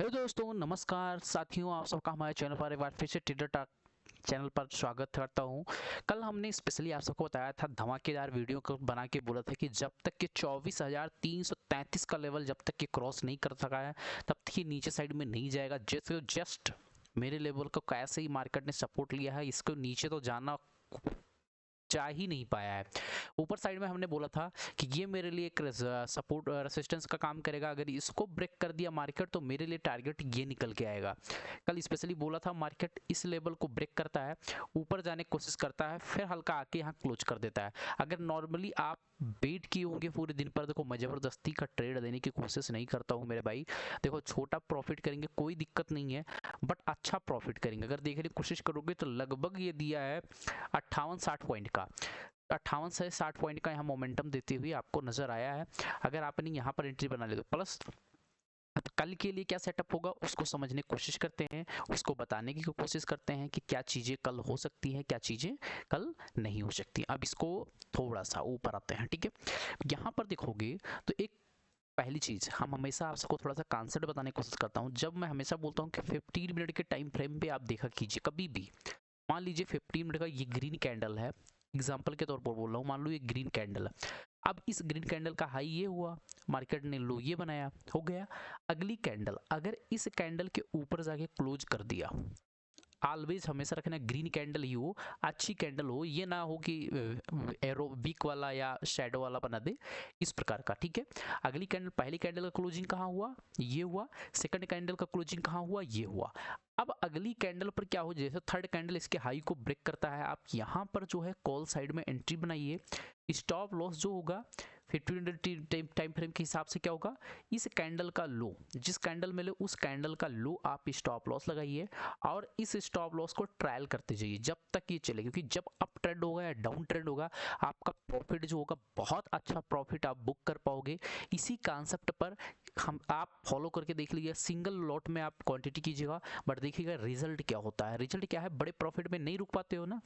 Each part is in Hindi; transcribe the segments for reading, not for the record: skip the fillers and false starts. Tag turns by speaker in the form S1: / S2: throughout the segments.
S1: हेलो दोस्तों, नमस्कार साथियों। आप सबका हमारे चैनल पर एक बार फिर से ट्रेडर टॉक चैनल पर स्वागत करता हूं। कल हमने स्पेशली आप सबको बताया था, धमाकेदार वीडियो को बना के बोला था कि जब तक कि 24,333 का लेवल जब तक कि क्रॉस नहीं कर सका है तब तक ये नीचे साइड में नहीं जाएगा। जैसे जस्ट मेरे लेवल को कैसे ही मार्केट ने सपोर्ट लिया है, इसको नीचे तो जाना जा ही नहीं पाया है। ऊपर साइड में हमने बोला था कि ये मेरे लिए एक सपोर्ट रेसिस्टेंस का काम करेगा। अगर इसको ब्रेक कर दिया मार्केट तो मेरे लिए टारगेट ये निकल के आएगा। कल स्पेशली बोला था मार्केट इस लेवल को ब्रेक करता है, ऊपर जाने की कोशिश करता है, फिर हल्का आके यहाँ क्लोज कर देता है। अगर नॉर्मली आप वेट किए होंगे पूरे दिन पर, देखो मैं जबरदस्ती का ट्रेड देने की कोशिश नहीं करता हूँ मेरे भाई। देखो छोटा प्रॉफिट करेंगे कोई दिक्कत नहीं है, बट अच्छा प्रॉफिट करेंगे। अगर देखने की कोशिश करोगे तो लगभग ये दिया है 58-60 पॉइंट का। 58 से 60 पॉइंट का यहाँ मोमेंटम देते हुए आपको नजर आया है। अगर आपने यहाँ पर एंट्री बना ली तो प्लस कल के लिए क्या सेटअप होगा उसको समझने की कोशिश करते हैं, उसको बताने की कोशिश करते हैं कि क्या चीज़ें कल हो सकती हैं, क्या चीज़ें कल नहीं हो सकती। अब इसको थोड़ा सा ऊपर आते हैं, ठीक है। यहाँ पर देखोगे तो एक पहली चीज़, हम हमेशा आप सबको थोड़ा सा कॉन्सेप्ट बताने की कोशिश करता हूँ। जब मैं हमेशा बोलता हूँ कि 15 मिनट के टाइम फ्रेम पे आप देखा कीजिए कभी भी। मान लीजिए 15 मिनट का ये ग्रीन कैंडल है, एग्जाम्पल के तौर पर बोल रहा हूँ, मान लो ये ग्रीन कैंडल है। अब इस ग्रीन कैंडल का हाई ये हुआ, मार्केट ने लो ये बनाया, हो गया। अगली कैंडल अगर इस कैंडल के ऊपर जाके क्लोज कर दिया, ऑलवेज हमेशा रखना ग्रीन कैंडल ही हो, अच्छी कैंडल हो, ये ना हो कि एरो वीक वाला या शैडो वाला बना दे, इस प्रकार का, ठीक है। अगली कैंडल, पहली कैंडल का क्लोजिंग कहाँ हुआ, ये हुआ। सेकंड कैंडल का क्लोजिंग कहाँ हुआ, ये हुआ। अब अगली कैंडल पर क्या हो, जैसे थर्ड कैंडल इसके हाई को ब्रेक करता है, आप यहाँ पर जो है कॉल साइड में एंट्री बनाइए। स्टॉप लॉस जो होगा 15 मिनट टाइम फ्रेम के हिसाब से क्या होगा, इस कैंडल का लो, जिस कैंडल में लो उस कैंडल का लो आप स्टॉप लॉस लगाइए और इस स्टॉप लॉस को ट्रायल करते जाइए जब तक ये चले। क्योंकि जब अप ट्रेंड होगा या डाउन ट्रेंड होगा, आपका प्रॉफिट जो होगा बहुत अच्छा प्रॉफिट आप बुक कर पाओगे। इसी कॉन्सेप्ट पर हम आप फॉलो करके देख लीजिए। सिंगल लॉट में आप क्वांटिटी कीजिएगा, बट देखिएगा रिजल्ट क्या होता है। रिजल्ट क्या है, बड़े प्रॉफिट में नहीं रुक पाते हो ना।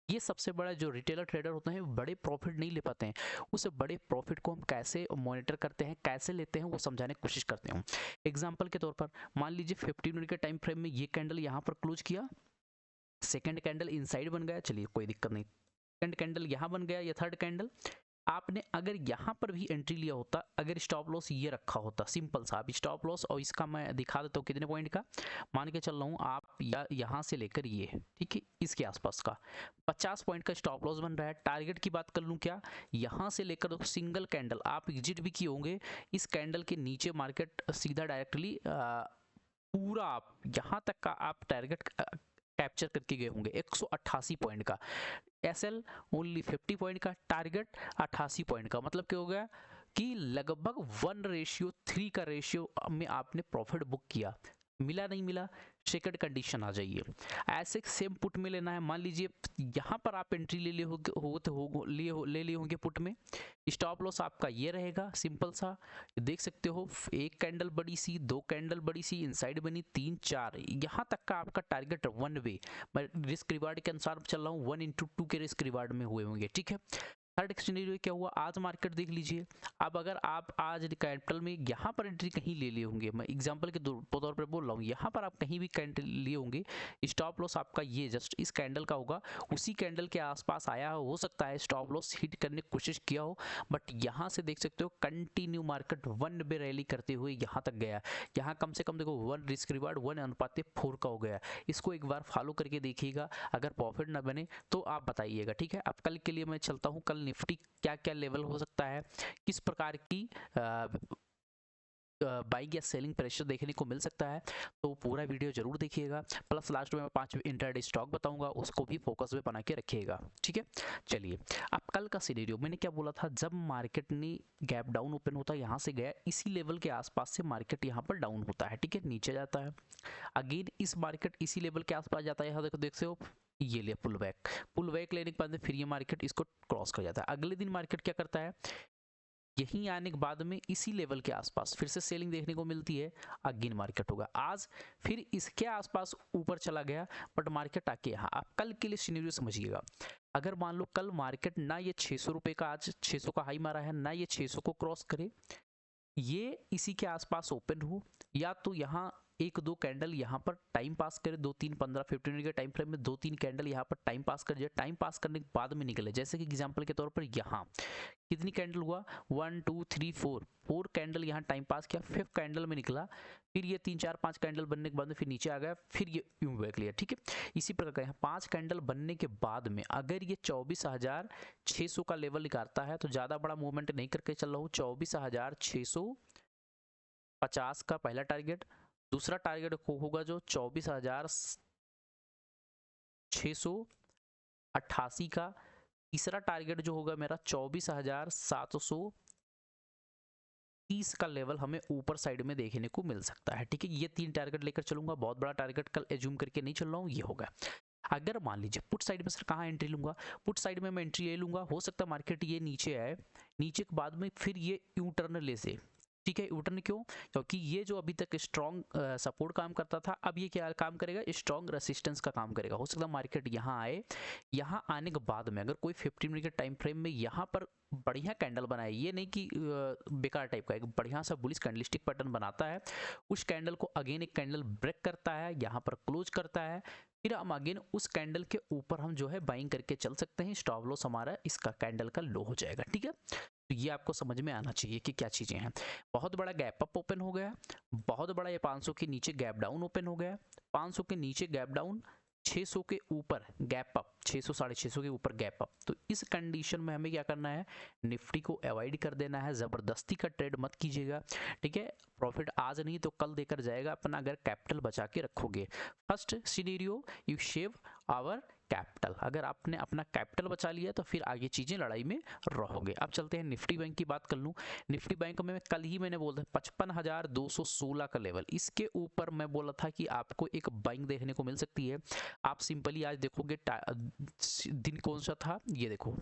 S1: ये सबसे बड़ा जो रिटेलर ट्रेडर होते हैं बड़े प्रॉफिट नहीं ले पाते हैं। उस बड़े प्रॉफिट को हम कैसे मॉनिटर करते हैं, कैसे लेते हैं, वो समझाने की कोशिश करते हैं। एग्जांपल के तौर पर मान लीजिए 15 मिनट के टाइम फ्रेम में ये कैंडल यहाँ पर क्लोज किया, सेकंड कैंडल इनसाइड बन गया, चलिए कोई दिक्कत नहीं। सेकंड कैंडल यहाँ बन गया, या थर्ड कैंडल आपने अगर यहाँ पर भी एंट्री लिया होता, अगर स्टॉप लॉस ये रखा होता, सिंपल सा आप स्टॉप लॉस, और इसका मैं दिखा देता हूँ कितने पॉइंट का मान के चल रहा हूँ। आप यहाँ से लेकर ये, ठीक है, इसके आसपास का 50 पॉइंट का स्टॉप लॉस बन रहा है। टारगेट की बात कर लूँ क्या, यहाँ से लेकर सिंगल कैंडल आप एग्जिट भी किए होंगे, इस कैंडल के नीचे मार्केट सीधा डायरेक्टली पूरा आप यहाँ तक का आप टारगेट कैप्चर करके गए होंगे 188 पॉइंट का। एसएल ओनली 50 पॉइंट का, टारगेट 88 पॉइंट का। मतलब क्या हो गया कि लगभग 1:3 का रेशियो में आपने प्रॉफिट बुक किया। मिला नहीं मिला, सेकंड कंडीशन आ जाइए। ऐसे सेम पुट में लेना है। मान लीजिए यहाँ पर आप एंट्री ले लिए होंगे पुट में, स्टॉप लॉस आपका ये रहेगा सिंपल सा, देख सकते हो। एक कैंडल बड़ी सी, दो कैंडल बड़ी सी इनसाइड बनी, 3 4, यहाँ तक का आपका टारगेट वन वे। मैं रिस्क रिवार्ड के अनुसार चल रहा हूँ, 1:2 के रिस्क रिवार्ड में हुए होंगे, ठीक है। थर्ड सिनेरियो क्या हुआ, आज मार्केट देख लीजिए। अब अगर आप आज कैपिटल में यहाँ पर एंट्री कहीं ले लिए होंगे, मैं एग्जांपल के तौर पर बोल रहा हूँ, यहाँ पर आप कहीं भी कैंडल लिए होंगे, स्टॉप लॉस आपका ये जस्ट इस कैंडल का होगा, उसी कैंडल के आसपास आया हो सकता है स्टॉप लॉस हिट करने की कोशिश किया हो, बट यहाँ से देख सकते हो कंटिन्यू मार्केट वन पे रैली करते हुए यहाँ तक गया। यहाँ कम से कम देखो 1 रिस्क रिवार्ड 1:4 का हो गया। इसको एक बार फॉलो करके देखिएगा, अगर प्रॉफिट ना बने तो आप बताइएगा, ठीक है। अब कल के लिए मैं चलता हूँ, कल निफ्टी क्या क्या लेवल हो सकता है, किस प्रकार की बाइंग या सेलिंग प्रेशर देखने को मिल सकता है, तो पूरा वीडियो जरूर देखिएगा। प्लस लास्ट में मैं 5 इंट्राडे स्टॉक बताऊंगा, उसको भी फोकस में बना के रखिएगा, ठीक है। चलिए, अब कल का सिनेरियो मैंने क्या बोला था, जब मार्केट ने गैप डाउन ओपन होता है, यहाँ से गया, इसी लेवल के आसपास से मार्केट यहाँ पर डाउन होता है, ठीक है, नीचे जाता है। अगेन इस मार्केट इसी लेवल के आसपास जाता है, यहाँ देखो देख हो, ये ले पुल बैक लेने के बाद फिर ये मार्केट इसको क्रॉस कर जाता है। अगले दिन मार्केट क्या करता है, यहीं आने के बाद में इसी लेवल के आसपास फिर से सेलिंग देखने को मिलती है, अगेन मार्केट होगा। आज फिर इसके आसपास ऊपर चला गया, बट मार्केट आके यहाँ। आप कल के लिए सिनेरियो समझिएगा, अगर मान लो कल मार्केट ना ये 600 रुपये का, आज 600 का हाई मारा है, ना ये 600 को क्रॉस करे, ये इसी के आसपास ओपन हो, या तो यहाँ एक दो कैंडल यहाँ पर टाइम पास करे, 2-3 15-15 मिनट के टाइम फ्रेम में 2-3 कैंडल यहाँ पर टाइम पास कर जाए, टाइम पास करने के बाद में निकले। जैसे कि एग्जांपल के तौर पर यहाँ कितनी कैंडल हुआ, 1 2 3 4 कैंडल यहाँ टाइम पास किया, 5th कैंडल में निकला, फिर ये 3 4 5 कैंडल बनने के बाद में फिर नीचे आ गया, फिर ये यूं बैक लिया। ठीक है, इसी प्रकार यहाँ 5 कैंडल बनने के बाद में अगर ये 24,600 का लेवल निकालता है तो ज़्यादा बड़ा मूवमेंट नहीं करके चल रहा हूँ। 24,650 का पहला टारगेट, दूसरा टारगेट होगा जो 24,688 का, तीसरा टारगेट जो होगा मेरा 24,730 का लेवल हमें ऊपर साइड में देखने को मिल सकता है। ठीक है, ये 3 टारगेट लेकर चलूंगा, बहुत बड़ा टारगेट कल एज्यूम करके नहीं चल रहा हूँ, ये होगा। अगर मान लीजिए पुट साइड में सर कहाँ एंट्री लूंगा, पुट साइड में मैं एंट्री ये लूंगा, हो सकता है मार्केट ये नीचे आए, नीचे के बाद में फिर ये यू टर्न ले से। ठीक है, यू टर्न क्यों, क्योंकि ये जो अभी तक स्ट्रॉन्ग सपोर्ट काम करता था, अब ये क्या काम करेगा, स्ट्रॉन्ग रेसिस्टेंस का काम करेगा। हो सकता है मार्केट यहाँ आए, यहाँ आने के बाद में अगर कोई 15 मिनट के टाइम फ्रेम में यहाँ पर बढ़िया कैंडल बनाए, ये नहीं कि बेकार टाइप का, एक बढ़िया सा बुलिश कैंडलस्टिक पैटर्न बनाता है, उस कैंडल को अगेन एक कैंडल ब्रेक करता है, यहाँ पर क्लोज करता है, फिर हम अगेन उस कैंडल के ऊपर हम जो है बाइंग करके चल सकते हैं। स्टॉप लॉस हमारा इसका कैंडल का लो हो जाएगा। ठीक है, तो ये आपको समझ में आना चाहिए कि क्या चीजें हैं। बहुत बड़ा गैप अप ओपन हो गया, बहुत बड़ा ये 500 के नीचे गैप डाउन ओपन हो गया, 500 के नीचे गैप डाउन, 600 के ऊपर गैप अप, 600 650 के ऊपर गैप अप। तो इस कंडीशन में हमें क्या करना है, निफ्टी को अवॉइड कर देना है, जबरदस्ती का ट्रेड मत कीजिएगा। ठीक है, प्रॉफिट आज नहीं तो कल देकर जाएगा अपना, अगर कैपिटल बचा के रखोगे। First scenario, you save our capital, अगर आपने अपना कैपिटल बचा लिया तो फिर आगे चीजें लड़ाई में रहोगे। अब चलते हैं निफ्टी बैंक की बात कर लूं। निफ्टी बैंक में कल ही मैंने बोला 55,216 का लेवल, इसके ऊपर मैं बोला था कि आपको एक बाइंग देखने को मिल सकती है। आप सिंपली आज देखोगे दिन कौन सा था, ये देखो,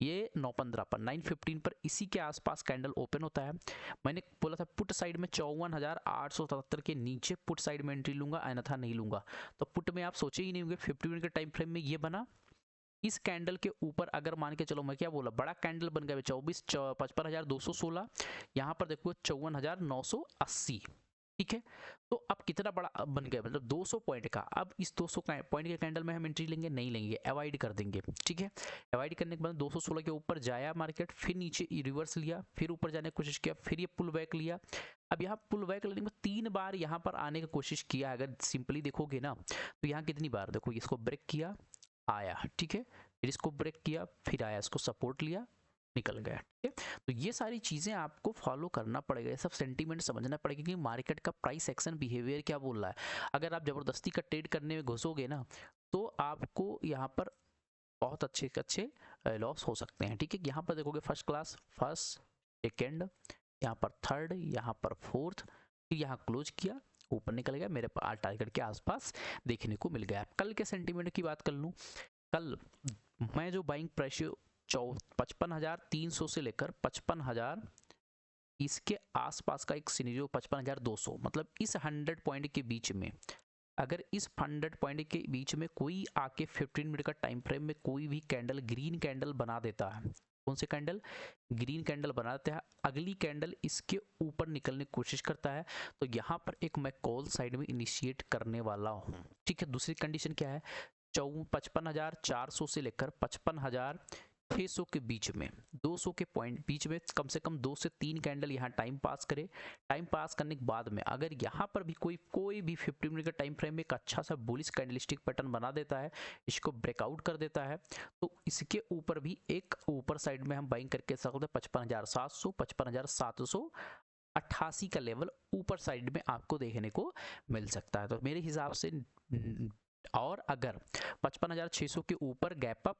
S1: ये 9:15 पर 9:15 पर इसी के आसपास कैंडल ओपन होता है। मैंने बोला था पुट साइड में 54,877 के नीचे पुट साइड में एंट्री लूंगा, अन्यथा नहीं लूंगा। तो पुट में आप सोचे ही नहीं होंगे, 50 मिनट के टाइम फ्रेम में ये बना, इस कैंडल के ऊपर अगर मान के चलो, मैं क्या बोला, बड़ा कैंडल बन गया 55,216, यहाँ पर देखो 54,980। ठीक है, तो अब कितना बड़ा बन गया, मतलब 200 पॉइंट का। अब इस 200 पॉइंट के कैंडल में हम एंट्री लेंगे, नहीं लेंगे, अवॉइड कर देंगे। ठीक है, अवॉइड करने के बाद 216 के ऊपर जाया मार्केट, फिर नीचे रिवर्स लिया, फिर ऊपर जाने की कोशिश किया, फिर ये पुल बैक लिया। अब यहाँ पुल बैक लेने के बाद 3 बार यहाँ पर आने की कोशिश किया। अगर सिंपली देखोगे ना तो यहाँ कितनी बार देखो, इसको ब्रेक किया, आया, ठीक है, फिर इसको ब्रेक किया, फिर आया, इसको सपोर्ट लिया, निकल गया। ठीक है, तो ये सारी चीजें आपको फॉलो करना पड़ेगा, ये सब सेंटीमेंट समझना पड़ेगा कि मार्केट का प्राइस एक्शन बिहेवियर क्या बोल रहा है। अगर आप जबरदस्ती का ट्रेड करने में घुसोगे ना तो आपको यहाँ पर बहुत अच्छे लॉस हो सकते हैं। ठीक है, यहाँ पर देखोगे फर्स्ट क्लास, फर्स्ट, सेकेंड, यहाँ पर थर्ड, यहाँ पर फोर्थ, फिर यहाँ क्लोज किया, ऊपर निकल गया, मेरे टारगेट के आसपास देखने को मिल गया। कल के सेंटीमेंट की बात कर लूँ, कल मैं जो बाइंग प्रेशर 55,300 से लेकर 55,000 इसके आसपास का एक सिनेरियो, 55,200, मतलब इस 100 पॉइंट के बीच में, अगर इस 100 पॉइंट के बीच में कोई आके 15 मिनट का टाइम फ्रेम में कोई भी कैंडल, ग्रीन कैंडल बना देता है, कौन से कैंडल, ग्रीन कैंडल बना देता है, अगली कैंडल इसके ऊपर निकलने की कोशिश करता है, तो यहाँ पर एक मैं कॉल साइड में इनिशिएट करने वाला हूँ। ठीक है, दूसरी कंडीशन क्या है, 55,400 से लेकर 55,600 के बीच में, 200 के पॉइंट बीच में कम से कम 2 से 3 कैंडल यहाँ टाइम पास करे। टाइम पास करने के बाद में अगर यहाँ पर भी कोई भी 50 मिनट का टाइम फ्रेम में एक अच्छा सा बुलिश कैंडलस्टिक पैटर्न बना देता है, इसको ब्रेकआउट कर देता है, तो इसके ऊपर भी एक ऊपर साइड में हम बाइंग करके सकते हैं 55,700, 55,788 का लेवल ऊपर साइड में आपको देखने को मिल सकता है। तो मेरे हिसाब से, और अगर 55,600 के ऊपर गैप अप,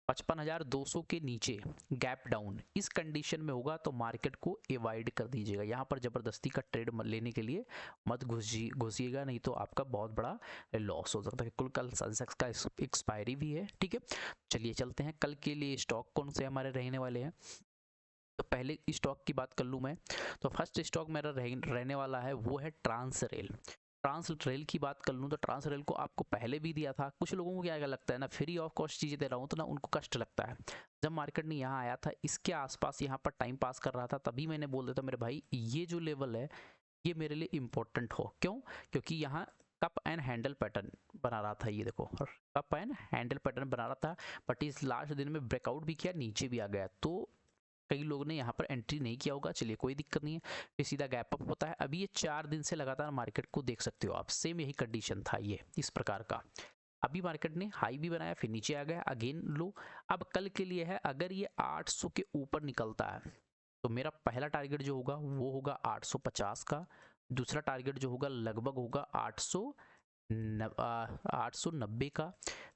S1: 55,200 के नीचे गैप डाउन, इस कंडीशन में होगा तो मार्केट को अवॉइड कर दीजिएगा। यहाँ पर जबरदस्ती का ट्रेड लेने के लिए मत घुसिएगा, नहीं तो आपका बहुत बड़ा लॉस हो सकता है। कुल कल सेंसेक्स का एक्सपायरी भी है। ठीक है, चलिए चलते हैं कल के लिए स्टॉक कौन से हमारे रहने वाले हैं। तो पहले स्टॉक की बात कर लूँ मैं, तो फर्स्ट स्टॉक मेरा रहने वाला है वो है ट्रांस रेल। ट्रांस रेल की बात कर लूँ तो ट्रांस रेल को आपको पहले भी दिया था। कुछ लोगों को क्या लगता है ना, फ्री ऑफ कॉस्ट चीज़ें दे रहा हूँ तो ना उनको कष्ट लगता है। जब मार्केट ने यहाँ आया था, इसके आसपास यहाँ पर टाइम पास कर रहा था, तभी मैंने बोल दिया था मेरे भाई ये जो लेवल है ये मेरे लिए इम्पोर्टेंट हो। क्यों? क्योंकि यहाँ कप एंड हैंडल पैटर्न बना रहा था, ये देखो कप एंड हैंडल पैटर्न बना रहा था, बट इस लास्ट दिन में ब्रेकआउट भी किया, नीचे भी आ गया, तो कई लोगों ने यहाँ पर एंट्री नहीं किया होगा। चलिए कोई दिक्कत नहीं है, फिर सीधा गैप अप होता है। अभी ये 4 दिन से लगातार मार्केट को देख सकते हो आप, सेम यही कंडीशन था ये इस प्रकार का। अभी मार्केट ने हाई भी बनाया, फिर नीचे आ गया, अगेन लो। अब कल के लिए है, अगर ये 800 के ऊपर निकलता है तो मेरा पहला टारगेट जो होगा वो होगा 850 का, दूसरा टारगेट जो होगा लगभग होगा 890 का,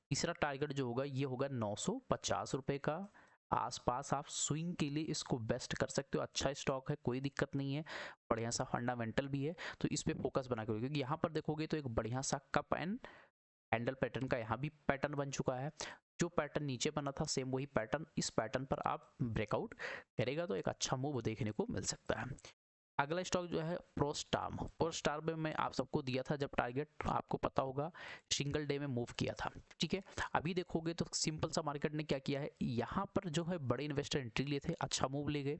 S1: तीसरा टारगेट जो होगा ये होगा 950 रुपये का। आसपास आप स्विंग के लिए इसको बेस्ट कर सकते हो, अच्छा स्टॉक है, कोई दिक्कत नहीं है, बढ़िया सा फंडामेंटल भी है, तो इस पे फोकस बना के, क्योंकि यहाँ पर देखोगे तो एक बढ़िया सा कप एंड हैंडल पैटर्न का यहाँ भी पैटर्न बन चुका है। जो पैटर्न नीचे बना था सेम वही पैटर्न इस पैटर्न पर आप ब्रेकआउट करेगा तो एक अच्छा मूव देखने को मिल सकता है। अगला स्टॉक जो है प्रोस्टार में मैं आप सबको दिया था जब टारगेट, आपको पता होगा सिंगल डे में मूव किया था, ठीक है। अभी देखोगे तो सिंपल सा मार्केट ने क्या किया है, यहाँ पर जो है बड़े इन्वेस्टर एंट्री लिए थे, अच्छा मूव ले गए,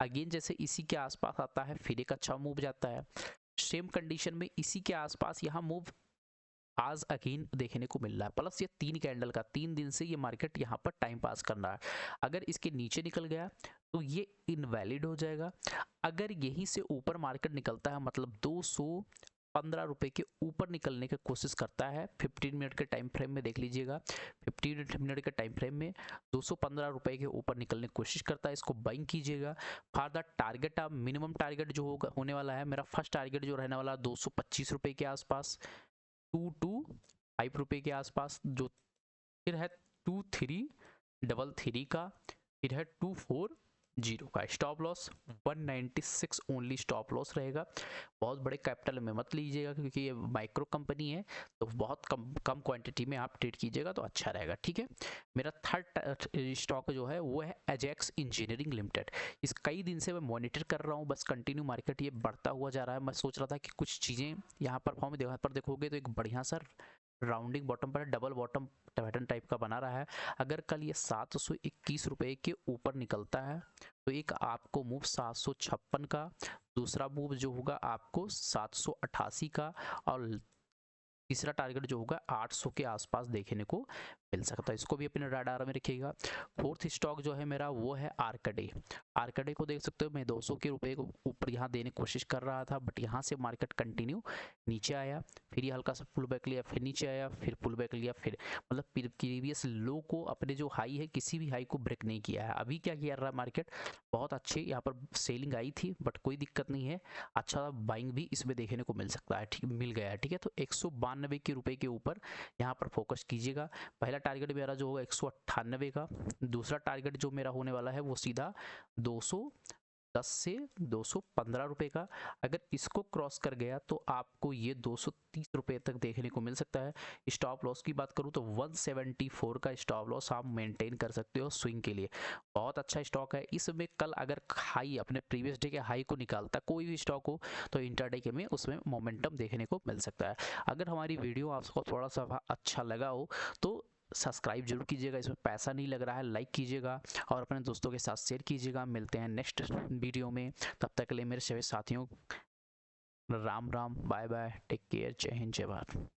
S1: अगेन जैसे इसी के आसपास आता है फिर एक अच्छा मूव जाता है, सेम कंडीशन में इसी के आसपास यहाँ मूव आज अगेन देखने को मिल रहा है, प्लस ये 3 कैंडल का 3 दिन से ये मार्केट यहाँ पर टाइम पास कर रहा है। अगर इसके नीचे निकल गया तो ये इनवैलिड हो जाएगा, अगर यहीं से ऊपर मार्केट निकलता है मतलब 215 रुपए के ऊपर निकलने की कोशिश करता है, 15 मिनट के टाइम फ्रेम में देख लीजिएगा, 15 मिनट के टाइम फ्रेम में 215 रुपए के ऊपर निकलने की कोशिश करता है, इसको बाइंग कीजिएगा। फॉर द टारगेट आप मिनिमम टारगेट जो होगा होने वाला है, मेरा फर्स्ट टारगेट जो रहने वाला 225 रुपए के आसपास, 225 रुपए के आसपास, जो फिर है 2333 का, फिर है 240 का। Stop loss 196 only stop loss रहेगा। बहुत बड़े कैपिटल में मत लीजिएगा क्योंकि ये माइक्रो कंपनी है, तो बहुत कम क्वांटिटी में आप ट्रेड कीजिएगा तो अच्छा रहेगा, ठीक है। मेरा थर्ड स्टॉक जो है वो है एजेक्स इंजीनियरिंग लिमिटेड। इस कई दिन से मैं मॉनिटर कर रहा हूँ, बस कंटिन्यू मार्केट ये बढ़ता हुआ जा रहा है। मैं सोच रहा था कि कुछ चीज़ें यहाँ पर फॉर्म यहाँ पर देखोगे तो एक बढ़िया सा राउंडिंग बॉटम पर डबल बॉटम पैटर्न टाइप का बना रहा है। अगर कल ये 721 रुपए के ऊपर निकलता है तो एक आपको मूव 756 का, दूसरा मूव जो होगा आपको 788 का, और तीसरा टारगेट जो होगा 800 के आसपास देखने को मिल सकता है, इसको भी अपने राडार में रखिएगा। फोर्थ स्टॉक जो है मेरा वो है आर्कडे को देख सकते हो, मैं 200 के रुपए को ऊपर यहाँ देने की कोशिश कर रहा था, बट यहाँ से मार्केट कंटिन्यू नीचे आया, फिर ये हल्का सा पुल बैक लिया, फिर नीचे आया, फिर पुल बैक लिया, फिर मतलब प्रीवियस लो को, अपने जो हाई है किसी भी हाई को ब्रेक नहीं किया है। अभी क्या किया रहा है मार्केट, बहुत अच्छे यहाँ पर सेलिंग आई थी, बट कोई दिक्कत नहीं है, अच्छा बाइंग भी इसमें देखने को मिल सकता है, ठीक मिल गया है, ठीक है। तो 192 के रुपए के ऊपर यहाँ पर फोकस कीजिएगा। पहला टारगेट मेरा जो होगा 198 का, दूसरा टारगेट जो मेरा होने वाला है वो सीधा 210 से 215 रुपए का। अगर इसको क्रॉस कर गया तो आपको ये 230 रुपए तक देखने को मिल सकता है। स्टॉप लॉस की बात करूँ तो 174 का स्टॉप लॉस आप मेंटेन कर सकते हो स्विंग के लिए, बहुत अच्छा स्टॉक है। इसमें कल अगर हाई अपने प्रीवियस डे के हाई को निकालता कोई भी स्टॉक हो तो इंटरडे के में उसमें मोमेंटम देखने को मिल सकता है। अगर हमारी वीडियो आपको थोड़ा सा अच्छा लगा हो तो सब्सक्राइब जरूर कीजिएगा, इसमें पैसा नहीं लग रहा है, लाइक कीजिएगा और अपने दोस्तों के साथ शेयर कीजिएगा। मिलते हैं नेक्स्ट वीडियो में, तब तक के लिए मेरे सभी साथियों Ram Ram, bye bye, take care, जय हिंद, जय भारत।